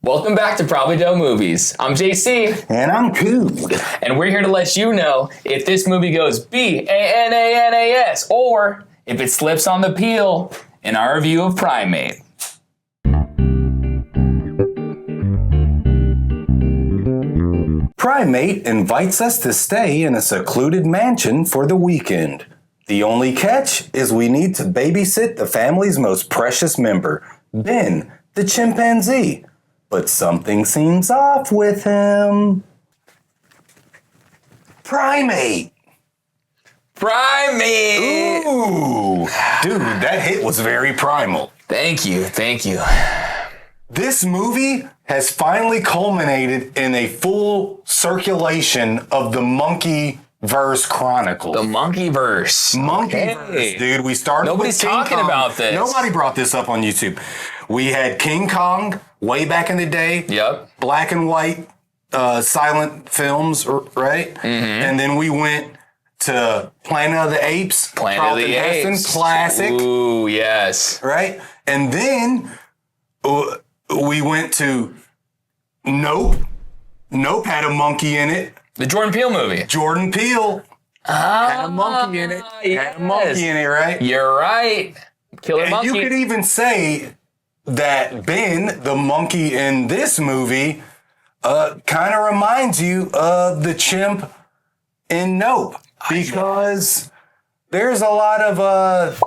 Welcome back to Probably Dope Movies. I'm JC. And I'm Cude. And we're here to let you know if this movie goes B-A-N-A-N-A-S or if it slips on the peel in our review of Primate. Primate invites us to stay in a secluded mansion for the weekend. The only catch is we need to babysit the family's most precious member, Ben, the chimpanzee. But something seems off with him. Primate! Primate! Ooh! Dude, that hit was very primal. Thank you. This movie has finally culminated in a full circulation of the Monkeyverse Chronicles. The Monkeyverse. Monkeyverse, Okay. dude. We started Nobody's with King talking Kong. about this. Nobody brought this up on YouTube. We had King Kong way back in the day. Yep. Black and white silent films, right? Mm-hmm. And then we went to Planet of the Apes. Planet of the Apes. Heston, classic. Ooh, yes. Right? And then we went to Nope. Nope had a monkey in it. The Jordan Peele movie. Jordan Peele had a monkey in it. Yes. Had a monkey in it, right? You're right. Killer And monkey. you could even say that Ben, the monkey in this movie, kind of reminds you of the chimp in Nope. Because there's a lot of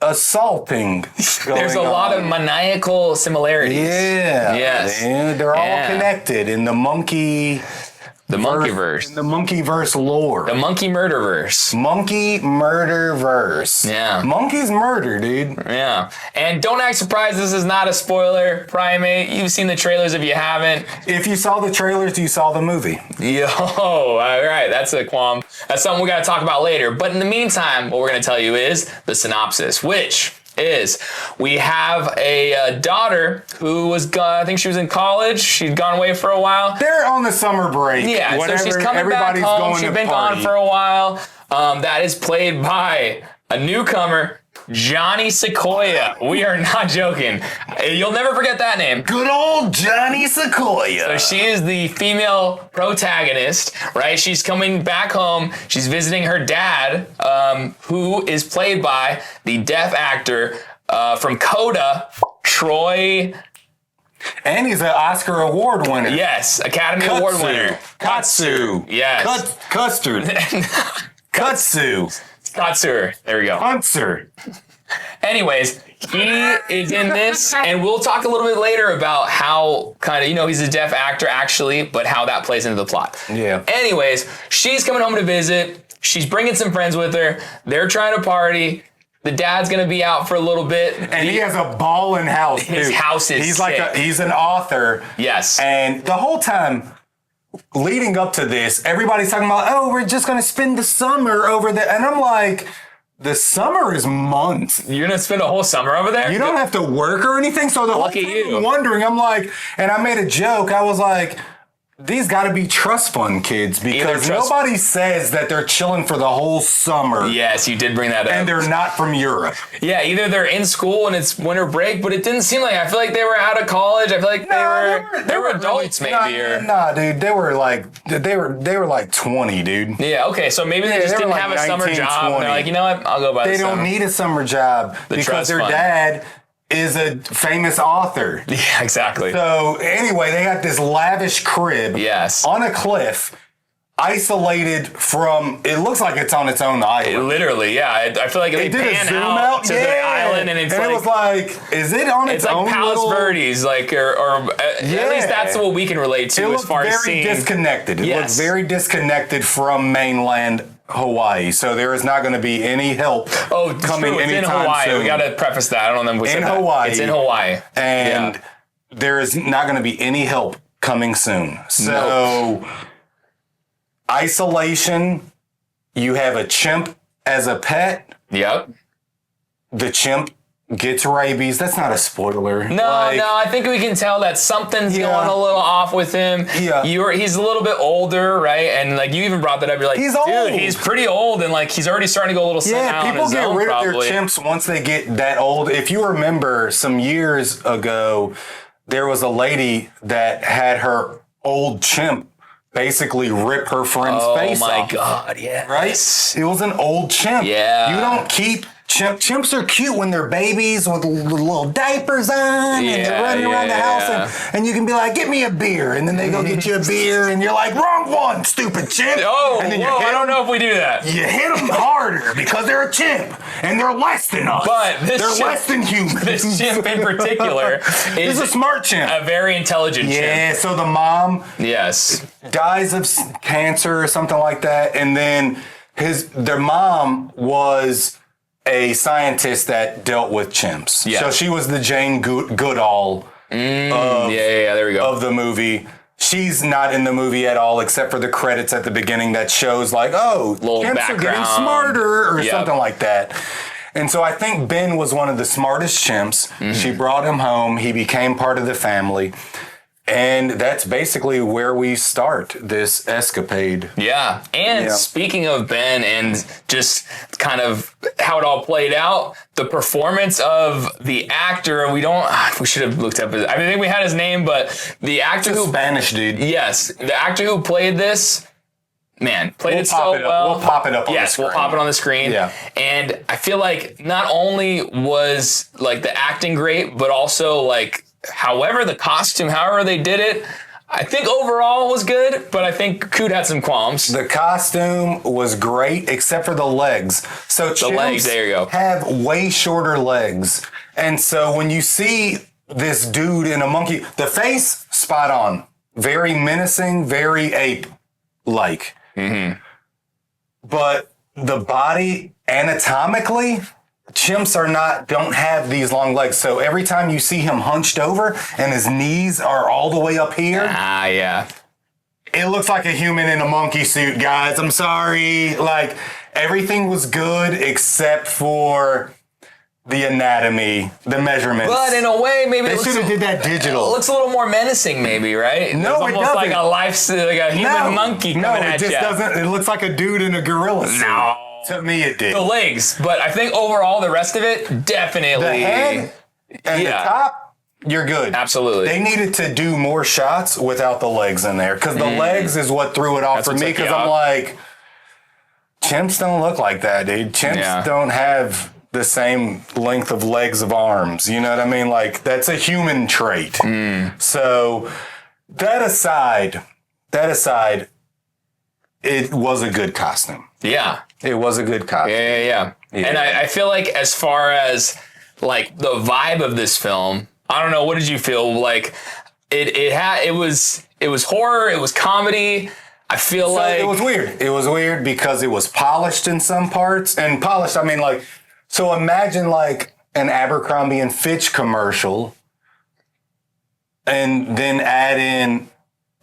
assaulting going There's a lot of maniacal similarities. Yeah. Yes. They're all connected in the monkey... The Monkeyverse. In the Monkeyverse lore. The Monkey Murderverse. Monkey Murderverse. Yeah. Monkeys murder, dude. Yeah. And don't act surprised, this is not a spoiler. Primate, you've seen the trailers if you haven't. If you saw the trailers, you saw the movie. Yo, all right, that's a qualm. That's something we got to talk about later. But in the meantime, what we're going to tell you is the synopsis, which is we have a daughter who was gone. I think she was in college. She'd gone away for a while. They're on the summer break. Yeah, whatever, so she's coming back home. She's been gone for a while. That is played by a newcomer, Johnny Sequoia. We are not joking. You'll never forget that name. Good old Johnny Sequoia. So she is the female protagonist, right? She's coming back home. She's visiting her dad, who is played by the deaf actor from Coda, Troy. And he's an Oscar Award winner. Yes, Academy Award winner. Katsu. Yes. Custard. Katsu. Katsur. There we go. Hunter. Anyways, he is in this, and we'll talk a little bit later about how kind of, he's a deaf actor actually, but how that plays into the plot. Yeah. Anyways, she's coming home to visit. She's bringing some friends with her. They're trying to party. The dad's going to be out for a little bit. And he has a ballin' house, His dude. house is sick. He's an author. Yes. And the whole time leading up to this, everybody's talking about, oh, we're just going to spend the summer over there. And I'm like, the summer is months. You're going to spend a whole summer over there? You don't have to work or anything. So the whole Lucky time you. I'm wondering, I'm like, and I made a joke. I was like, these got to be trust fund kids because nobody says that they're chilling for the whole summer. Yes, you did bring that up. And they're not from Europe. Yeah, either they're in school and it's winter break, but it didn't seem like, I feel like they were out of college. I feel like they were adults really, maybe. Nah, dude, they were like 20, dude. Yeah, okay, so maybe they just didn't like have a summer 19, job. And they're like, you know what, I'll go by the summer. They don't need a summer job because their dad is a famous author. Yeah, exactly. So anyway, they got this lavish crib on a cliff, isolated from, it looks like it's on its own island. Literally, yeah. I feel like they did pan a zoom out to the island and it's like... it was like, is it on its own It's like Palos little... Verdes, like, or at least that's what we can relate to as far as seeing. It looked very disconnected. It looked very disconnected from mainland Hawaii, so there is not going to be any help coming anytime in Hawaii. soon. We got to preface that. I don't know if we said that. Hawaii. It's in Hawaii. And there is not going to be any help coming soon. So, isolation, you have a chimp as a pet. Yep. The chimp gets rabies. That's not a spoiler. No, I think we can tell that something's going a little off with him. Yeah. He's a little bit older, right? And like you even brought that up. You're like, he's old. Dude, he's pretty old, and like he's already starting to go a little senile on people his get own, rid probably. of their chimps once they get that old. If you remember some years ago, there was a lady that had her old chimp basically rip her friend's face off. Oh my God, yeah. Right? It was an old chimp. Yeah. You don't keep chimps are cute when they're babies with little diapers on and they're running around the house and you can be like, get me a beer. And then they go get you a beer and you're like, wrong one, stupid chimp. Oh, and then I don't know if we do that. You hit them harder because they're a chimp and they're less than us. But they're less than human. This chimp in particular is a smart chimp. A very intelligent chimp. Yeah, so the mom dies of cancer or something like that. And then their mom was a scientist that dealt with chimps. Yeah. So she was the Jane Goodall there we go. of the movie. She's not in the movie at all, except for the credits at the beginning that shows like, oh, little chimps background. are getting smarter or something like that. And so I think Ben was one of the smartest chimps. She brought him home. He became part of the family. And that's basically where we start this escapade. Yeah. And speaking of Ben and just kind of how it all played out, the performance of the actor, we should have looked up his, I think we had his name, but the actor who Spanish dude. Yes. The actor who played this, played it so well. We'll pop it up on the screen. Yes, we'll pop it on the screen. Yeah. And I feel like not only was like the acting great, but also like however they did it, I think overall was good, but I think Cude had some qualms. The costume was great, except for the legs. So the legs, there you go, have way shorter legs. And so when you see this dude in a monkey, the face, spot on. Very menacing, very ape-like. But the body, anatomically, chimps don't have these long legs. So every time you see him hunched over and his knees are all the way up here. It looks like a human in a monkey suit, guys. I'm sorry. Like, everything was good except for the anatomy, the measurements. But in a way, maybe they should have did that digital. It looks a little more menacing, maybe, right? No, it's it almost doesn't. like a human monkey coming at you. No, it just doesn't. It looks like a dude in a gorilla suit. No. To me, it did. The legs, but I think overall the rest of it definitely. The head and the top, you're good. Absolutely. They needed to do more shots without the legs in there because the legs is what threw it off for me because I'm like, chimps don't look like that, dude. Chimps don't have the same length of legs of arms. You know what I mean? Like, that's a human trait. So that aside, it was a good costume. Yeah. It was a good costume. Yeah. And I feel like as far as like the vibe of this film, I don't know, what did you feel like? It was horror, it was comedy. I feel like it was weird. It was weird because it was polished in some parts. And polished, I mean, like, so imagine like an Abercrombie and Fitch commercial and then add in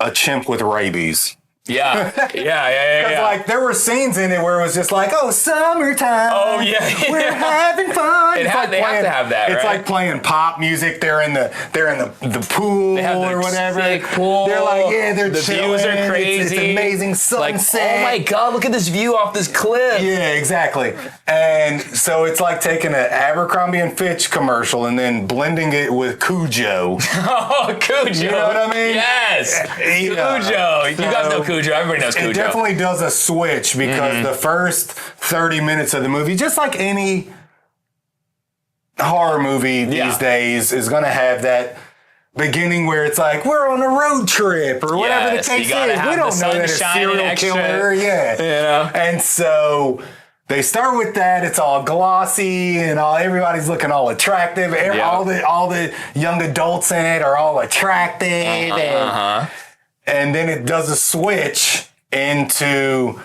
a chimp with rabies. Yeah. Because like there were scenes in it where it was just like, oh, summertime. Oh yeah. We're having fun. They have to have that. It's right? like playing pop music. They're in the pool or whatever. Sick pool. They're like, they're the chilling. views are crazy. It's amazing sunset. Like, oh my God, look at this view off this cliff. Yeah, exactly. And so it's like taking an Abercrombie and Fitch commercial and then blending it with Cujo. Oh, Cujo. You know what I mean? Yes. Cujo. You guys know Cujo. Everybody knows Cujo. It definitely does a switch because the first 30 minutes of the movie, just like any horror movie these days, is going to have that beginning where it's like, we're on a road trip or whatever the case is. We don't know that a serial killer. Yeah. And so they start with that. It's all glossy and everybody's looking all attractive. All the young adults in it are all attractive. And then it does a switch into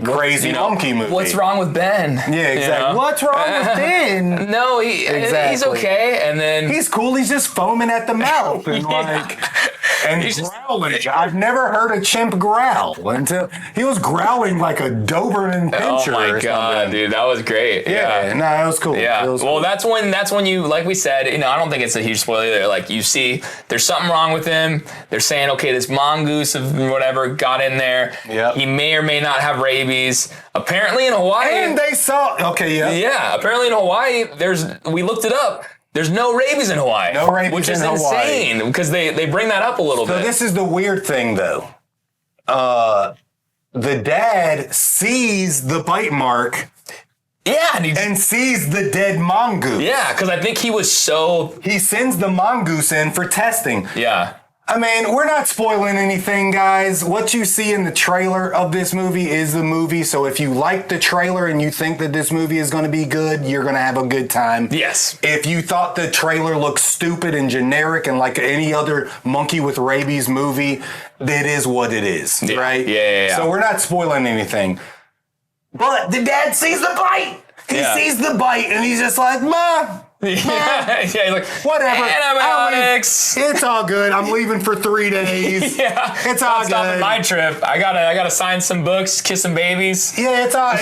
crazy monkey movie. What's wrong with Ben? Yeah, exactly. What's wrong with Ben? No, he's okay. And then he's cool. He's just foaming at the mouth and and growling. I've never heard a chimp growl until he was growling like a Doberman Pinscher. Oh my God, dude, that was great. Yeah, no, it was cool. Yeah, well, that's when you, like we said, I don't think it's a huge spoiler either. Like, you see, there's something wrong with him. They're saying, okay, this mongoose of whatever got in there. Yeah, he may or may not have rabies. Apparently in Hawaii, and they saw. Okay, yeah. Apparently in Hawaii, we looked it up. There's no rabies in Hawaii. No rabies which is in Hawaii. insane because they bring that up a little So bit. this is the weird thing, though. The dad sees the bite mark Yeah, and sees the dead mongoose. yeah, because I think he was so He sends the mongoose in for testing. yeah. I mean, we're not spoiling anything, guys. What you see in the trailer of this movie is the movie. So if you like the trailer and you think that this movie is going to be good, you're going to have a good time. Yes. If you thought the trailer looked stupid and generic and like any other monkey with rabies movie, it is what it is, right? Yeah. So we're not spoiling anything. But the dad sees the bite. He sees the bite and he's just like, Ma. Yeah, he's like, Whatever. antibiotics. It's all good. I'm leaving for 3 days. Yeah, It's all I'm stopping good. my trip. I gotta sign some books, kiss some babies. Yeah, it's all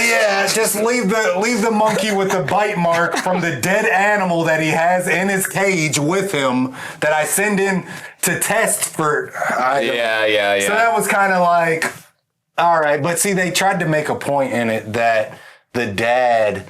just leave the monkey with the bite mark from the dead animal that he has in his cage with him that I send in to test for. Yeah. So that was kind of like, all right, but see, they tried to make a point in it that the dad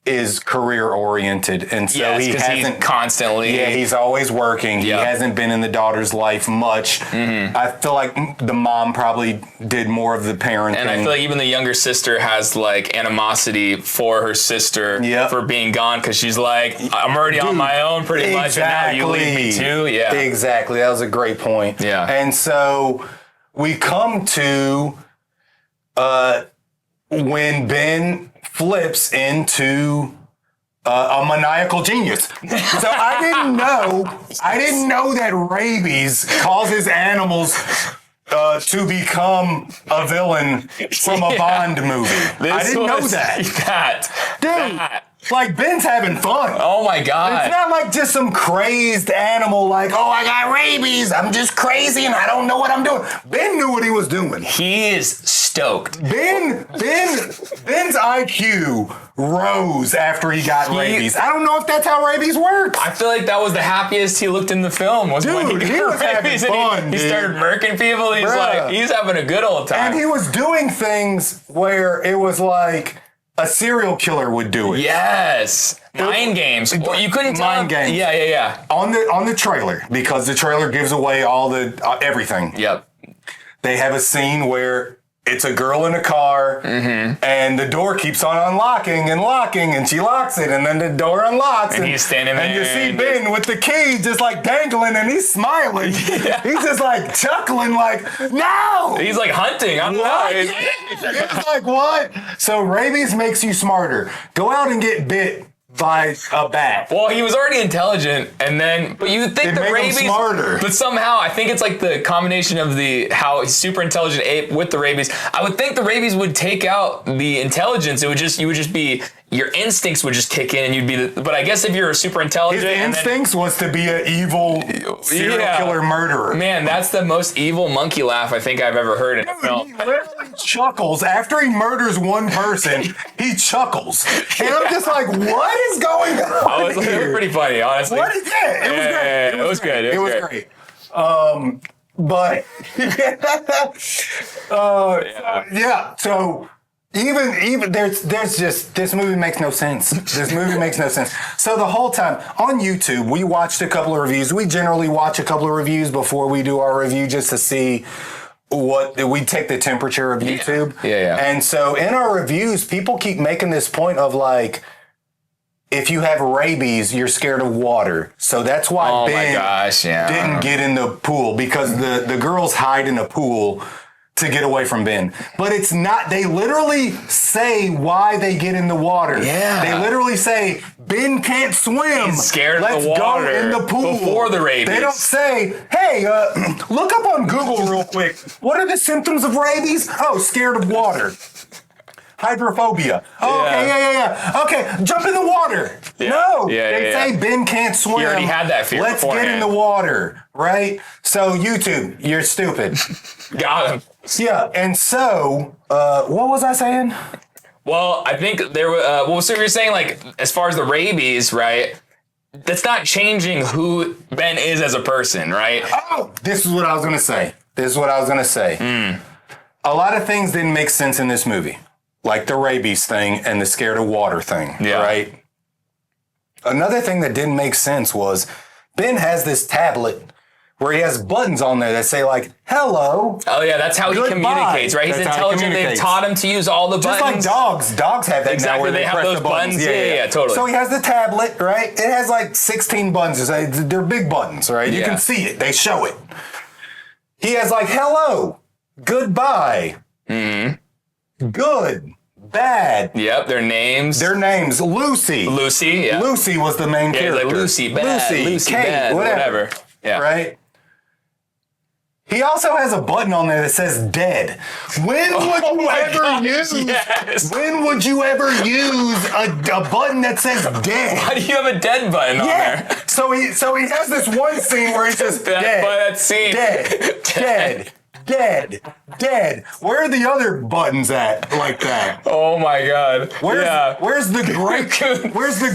is career oriented, and so yes, he hasn't he's constantly. Yeah, he's always working. He hasn't been in the daughter's life much. I feel like the mom probably did more of the parenting. And I feel like even the younger sister has like animosity for her sister for being gone because she's like, I'm already on my own pretty much, and now you leave me too. Yeah, exactly. That was a great point. Yeah, and so we come to when Ben flips into a maniacal genius. So I didn't know that rabies causes animals to become a villain from a Bond movie. I didn't know that. Dude. Like, Ben's having fun. Oh my God. It's not like just some crazed animal like, oh, I got rabies. I'm just crazy and I don't know what I'm doing. Ben knew what he was doing. He is stoked. Ben's IQ rose after he got rabies. I don't know if that's how rabies works. I feel like that was the happiest he looked in the film was when he was having fun. He started murking people. He's like, he's having a good old time. And he was doing things where it was like a serial killer would do it. Yes. Mind games. Well, you couldn't tell. Mind games. Yeah. On the trailer, because the trailer gives away all the everything. Yep. They have a scene where it's a girl in a car, and the door keeps on unlocking and locking, and she locks it, and then the door unlocks. And he's standing there. And you see Ben with the key just like dangling, and he's smiling. Yeah. He's just like chuckling like, no! He's like hunting. I don't know. It's like, what? So rabies makes you smarter. Go out and get bit by a bat. Well, he was already intelligent, but you would think It the made him rabies, smarter. but somehow I think it's like the combination of how he's super intelligent ape with the rabies. I would think the rabies would take out the intelligence. You would just be, your instincts would just kick in, and you'd be. But I guess if you're super intelligent, His instincts was to be an evil serial killer murderer. Man, that's the most evil monkey laugh I think I've ever heard in a film. He literally chuckles after he murders one person. He chuckles, and I'm just like, "What is going on?" It was pretty funny, honestly. What is that? It was great. It was good. It was great. But so even there's just, this movie makes no sense. This movie makes no sense. So the whole time on YouTube, we watched a couple of reviews. We generally watch a couple of reviews before we do our review just to see what we take the temperature of YouTube. Yeah. And so in our reviews, people keep making this point of like, if you have rabies, you're scared of water. So that's why Ben didn't get in the pool, because the girls hide in a pool to get away from Ben. But it's not, they literally say why they get in the water. Yeah. They literally say, Ben can't swim. He's scared Let's of the water. go in the pool. Before the rabies. They don't say, hey, look up on Google real quick. What are the symptoms of rabies? Oh, scared of water. Hydrophobia. Oh, okay, yeah. Okay, jump in the water. Yeah. No, They say Ben can't swim. He already had that fear Let's get in the water, right? So YouTube, you're stupid. Got him. Yeah, and so, what was I saying? Well, I think there was, so you're saying like, as far as the rabies, right? That's not changing who Ben is as a person, right? Oh, this is what I was going to say. A lot of things didn't make sense in this movie. Like the rabies thing and the scared of water thing, right? another thing that didn't make sense was Ben has this tablet where he has buttons on there that say like, hello. Oh yeah, that's how he communicates, right? He's intelligent. They've taught him to use all the buttons. Just like dogs. Dogs have that now where they have those buttons. Yeah, totally. So he has the tablet, right? It has like 16 buttons. They're big buttons, right? You can see it. They show it. He has like, hello, goodbye, good, bad. Yep, their names. Lucy. Lucy, yeah. Lucy was the main character. Like Lucy, bad. Lucy, Kate, bad, whatever. Yeah. Right? He also has a button on there that says dead. When would you ever use a button that says dead? Why do you have a dead button on there? So he has this one scene where he says dead, dead. Where are the other buttons at like that? Oh my God. Where's the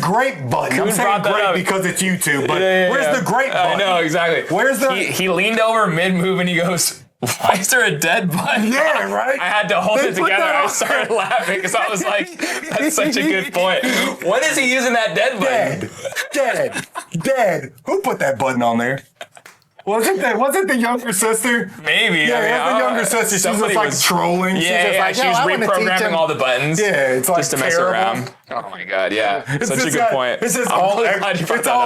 grape button? I'm saying grape because it's YouTube, but where's the grape button? I know, exactly. Where's the... He leaned over mid-move and he goes, why is there a dead button? Yeah, right? I had to hold it together. I started laughing because I was like, that's such a good point. When is he using that dead button? Dead. Who put that button on there? Was it the younger sister? Maybe. Yeah, the younger sister. She was like trolling. Yeah, she was reprogramming all the buttons. Yeah, it's like just to mess around. Oh my God, yeah. Such a good point. It's just all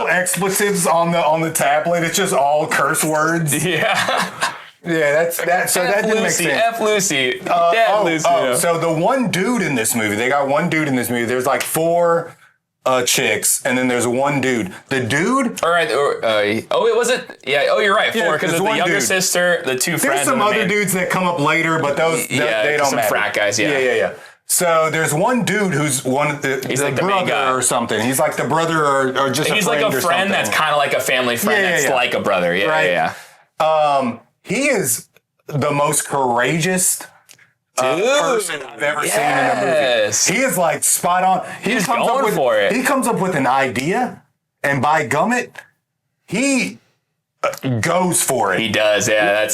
expletives on the tablet. It's just all curse words. Yeah. Yeah, that's so that didn't make sense. F Lucy. Lucy. So the one dude in this movie, they got one dude in this movie. There's like 4 chicks, and then there's one dude. The dude. All right. Was it? Yeah. Oh, you're right. 4 because of the younger sister, the 2 friends. There's some other dudes that come up later, but those they don't matter. Frat guys. Yeah. So there's one dude who's one of he's like the brother or something. He's like the brother or just he's like a friend that's kind of like a family friend that's like a brother. Yeah. He is the most courageous person I've ever seen in a movie. He is like spot on. He's going for it. He comes up with an idea, and by gummit, he goes for it. He does, yeah.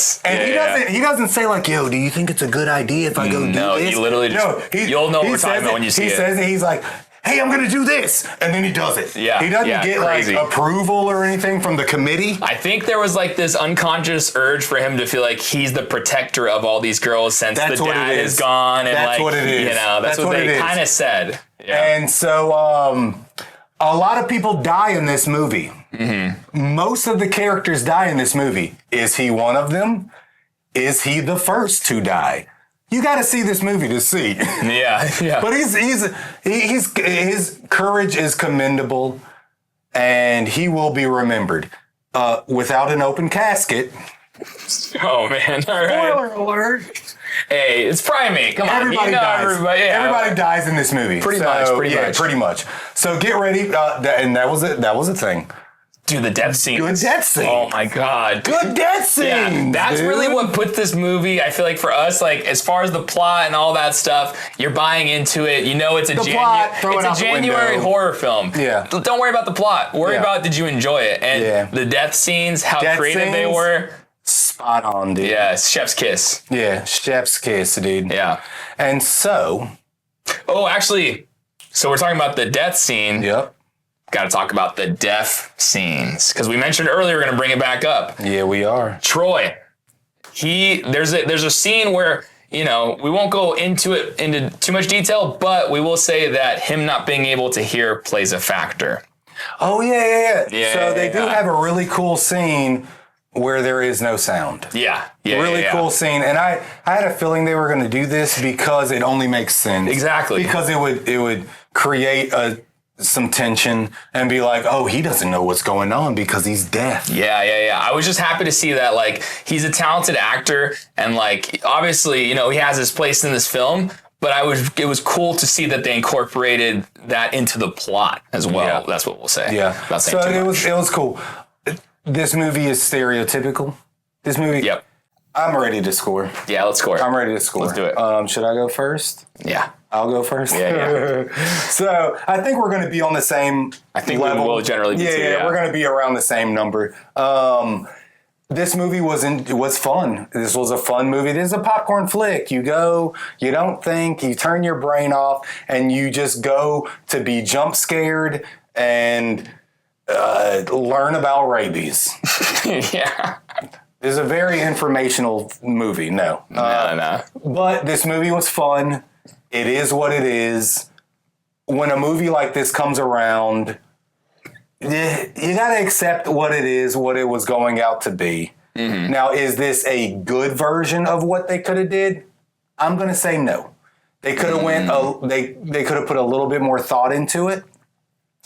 He doesn't say like, "Yo, do you think it's a good idea if I go do this?" No, he literally just. You'll know what we're talking about when you see it. He says it. He's like, hey, I'm going to do this. And then he does it. Yeah. He doesn't get crazy. like approval or anything from the committee. I think there was like this unconscious urge for him to feel like he's the protector of all these girls since the dad is gone. And that's what it is. You know, that's what they kind of said. Yeah. And so a lot of people die in this movie. Mm-hmm. Most of the characters die in this movie. Is he one of them? Is he the first to die? You got to see this movie to see. Yeah. But his courage is commendable, and he will be remembered. Without an open casket. Oh man! All right. Spoiler alert! Hey, it's Primate. Come on, everybody dies. Everybody dies in this movie. Pretty much. So get ready, and that was it. That was a thing. Dude, the death scene. Good death scene. Oh my God. Good death scene. Yeah, that's really what put this movie, I feel like for us, like as far as the plot and all that stuff, you're buying into it. You know it's a January horror film. Yeah. Don't worry about the plot. Worry about did you enjoy it. And the death scenes, how creative they were. Spot on, dude. Yeah, chef's kiss. Yeah, chef's kiss, dude. Yeah. And so. Oh, actually, so we're talking about the death scene. Yep. Got to talk about the death scenes because we mentioned earlier we're going to bring it back up. Yeah, we are. Troy, there's a scene where, you know, we won't go into too much detail, but we will say that him not being able to hear plays a factor. Oh yeah. So they do have a really cool scene where there is no sound. Yeah. Really cool scene, and I had a feeling they were going to do this because it only makes sense. Exactly. Because it would create some tension and be like, oh, he doesn't know what's going on because he's deaf. Yeah. I was just happy to see that, like, he's a talented actor and, like, obviously, you know, he has his place in this film, but it was cool to see that they incorporated that into the plot as well. Yeah. That's what we'll say. Yeah. So it was cool. This movie is stereotypical. This movie. Yep. I'm ready to score. Yeah, let's score. I'm ready to score. Let's do it. Should I go first? Yeah. I'll go first. Yeah. So I think we're going to be on the same level. We will generally be too, we're going to be around the same number. This movie was fun. This was a fun movie. This is a popcorn flick. You go, you don't think, you turn your brain off, and you just go to be jump scared and learn about rabies. Yeah. It's a very informational movie. No. No. But this movie was fun. It is what it is. When a movie like this comes around, you got to accept what it is, what it was going out to be. Mm-hmm. Now, is this a good version of what they could have did? I'm going to say no. They could have they could have put a little bit more thought into it.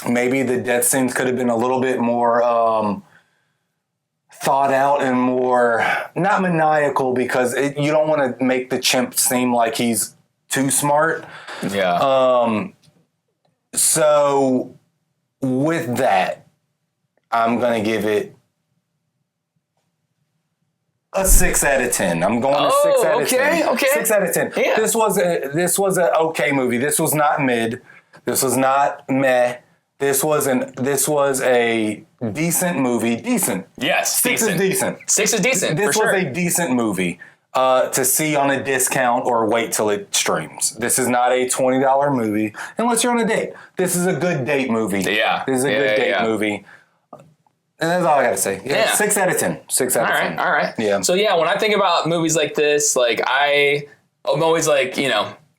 Maybe the death scenes could have been a little bit more thought out and more, not maniacal, because you don't want to make the chimp seem like he's too smart. Yeah. So with that, I'm going to give it a 6 out of 10. I'm going to 6 out of 10. Okay. 6 out of 10. Yeah. This was an okay movie. This was not mid. This was not meh. This was a decent movie. Decent. Yes. 6 is decent. 6 is decent. This for was sure. a decent movie to see on a discount or wait till it streams. This is not a $20 movie unless you're on a date. This is a good date movie. Yeah. This is a good date movie. And that's all I got to say. Yeah. 6 out of 10. 6 out of 10. All right. Yeah. So yeah, when I think about movies like this, like I'm always like,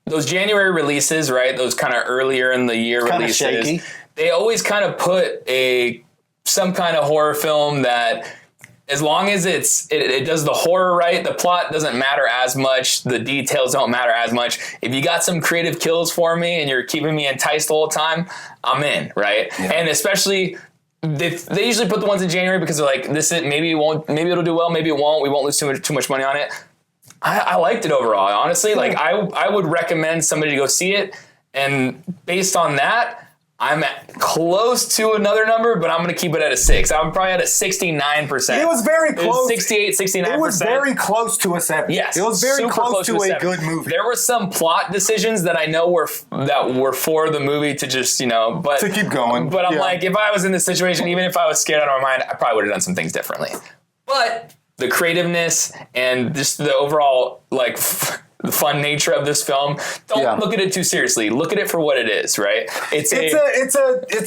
those January releases, right? Those kind of earlier in the year releases. Shaky. They always kind of put some kind of horror film that, as long as it does the horror right, the plot doesn't matter as much, the details don't matter as much. If you got some creative kills for me and you're keeping me enticed the whole time, I'm in, right? Yeah. And especially they usually put the ones in January because they're like, maybe it'll do well, maybe it won't. We won't lose too much money on it. I liked it overall, honestly. Like I would recommend somebody to go see it, and based on that, I'm close to another number, but I'm going to keep it at a 6. I'm probably at a 69%. It was very close. 68, 69%. It was very close to a 7. Yes. It was very close to a good movie. There were some plot decisions that I know were for the movie to just, but to keep going. But I'm like, if I was in this situation, even if I was scared out of my mind, I probably would have done some things differently. But the creativeness and just the overall, the fun nature of this film. Don't look at it too seriously. Look at it for what it is, right? It's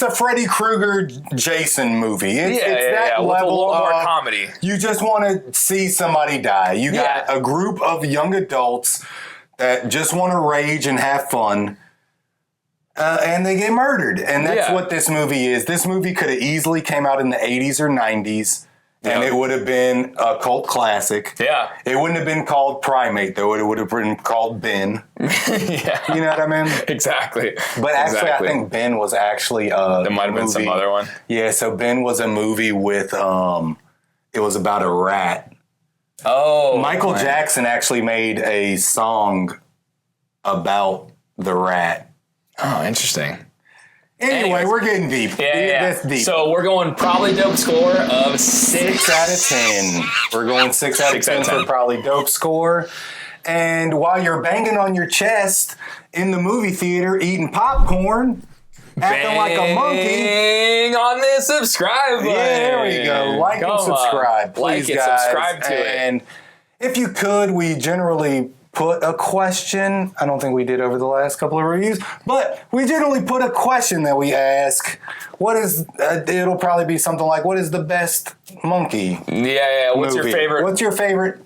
a Freddy Krueger Jason movie. It's that level with a little more of comedy. You just want to see somebody die. You got a group of young adults that just want to rage and have fun. And they get murdered. And that's what this movie is. This movie could have easily came out in the 80s or 90s. And it would have been a cult classic. Yeah. It wouldn't have been called Primate, though. It would have been called Ben. Yeah. You know what I mean? Exactly. But actually, I think Ben was actually there might have been some other one. Yeah, so Ben was a movie with, it was about a rat. Oh. Michael Jackson actually made a song about the rat. Oh, interesting. Anyway, we're getting deep. Yeah. That's deep. So we're going probably dope score of 6 out of 10. We're going 6 out of 10 for probably dope score. And while you're banging on your chest in the movie theater eating popcorn, acting like a monkey. Bang on the subscribe button. Yeah, there we go. Like and subscribe, please, guys. Subscribe to it. And if you could, we generally put a question. I don't think we did over the last couple of reviews, but we generally put a question that we ask. What is, it'll probably be something like, what is the best monkey? Yeah. What's your favorite? What's your favorite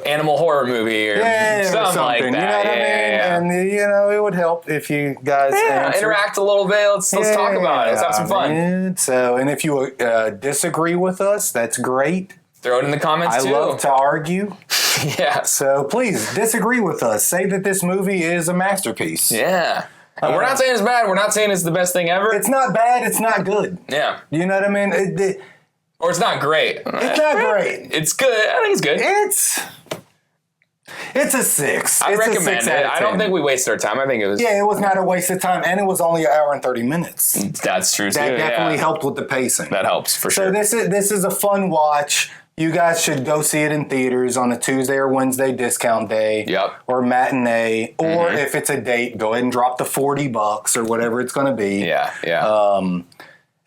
animal horror movie or something like that? You know what I mean? And, it would help if you guys interact a little bit. Let's talk about it. Let's have some fun. So, and if you disagree with us, that's great. Throw it in the comments, too. I love to argue. Yeah. So please disagree with us. Say that this movie is a masterpiece. Yeah. We're not saying it's bad. We're not saying it's the best thing ever. It's not bad. It's not good. Yeah. You know what I mean? Or it's not great. It's not great. It's good. I think it's good. It's a 6. I recommend it. I don't think we wasted our time. I think it was... Yeah, it was not a waste of time, and it was only 1 hour and 30 minutes. That's true, too. That definitely helped with the pacing. That helps, for sure. So this is a fun watch. You guys should go see it in theaters on a Tuesday or Wednesday discount day. Yep. Or matinee. Or if it's a date, go ahead and drop the $40 or whatever it's going to be. Yeah.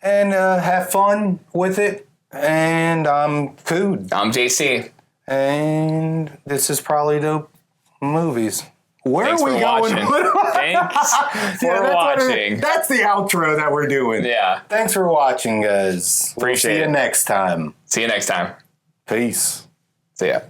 And have fun with it. And I'm Cude. I'm JC. And this is Probably Dope Movies. Where Thanks are we for going? watching. Thanks for watching. That's the outro that we're doing. Yeah. Thanks for watching, guys. Appreciate See you it. next time. See you next time. Peace. See ya.